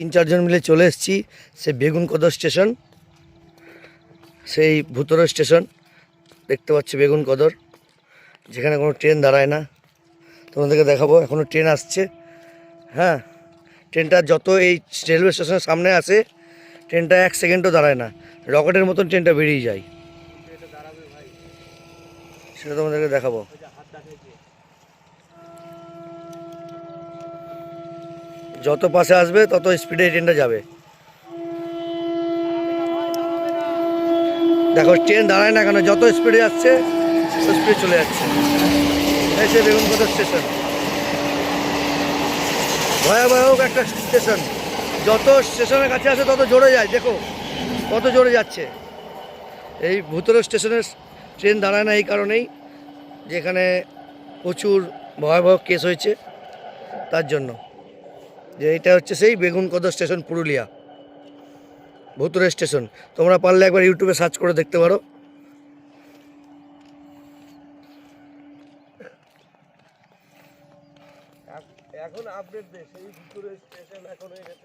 3-4 জন মিলে চলে এসেছি সেই বেগুনকদর স্টেশন, সেই ভুতড়ো স্টেশন দেখতে পাচ্ছি বেগুনকদর, যেখানে কোনো ট্রেন দাঁড়ায় না। তোমাদেরকে দেখাবো, এখনও ট্রেন আসছে। হ্যাঁ, ট্রেনটা যত এই রেলওয়ে স্টেশনের সামনে আসে ট্রেনটা 1 সেকেন্ডও দাঁড়ায় না, রকেটের মতন ট্রেনটা বেরিয়ে যায়। সেটা তোমাদেরকে দেখাবো। যত পাশে আসবে তত স্পিডে ট্রেনটা যাবে। দেখো ট্রেন দাঁড়ায় না কেন, যত স্পিডে যাচ্ছে তত স্পিডে চলে যাচ্ছে। এই সে বেগুনকদর স্টেশন, ভয়াবহ একটা স্টেশন। যত স্টেশনের কাছে আসে তত জোরে যায়, দেখো কত জোরে যাচ্ছে। এই ভুতড়ো স্টেশনের ট্রেন দাঁড়ায় না এই কারণেই যে এখানে প্রচুর ভয়াবহ কেস হয়েছে, তার জন্য। যে এটা হচ্ছে সেই বেগুনকদর স্টেশন, পুরুলিয়া ভুতুড়ে স্টেশন। তোমরা পারলে একবার ইউটিউবে সার্চ করে দেখতে পারো। এখন আপডেট দেশ, এই ভুতুড়ে স্টেশন এখন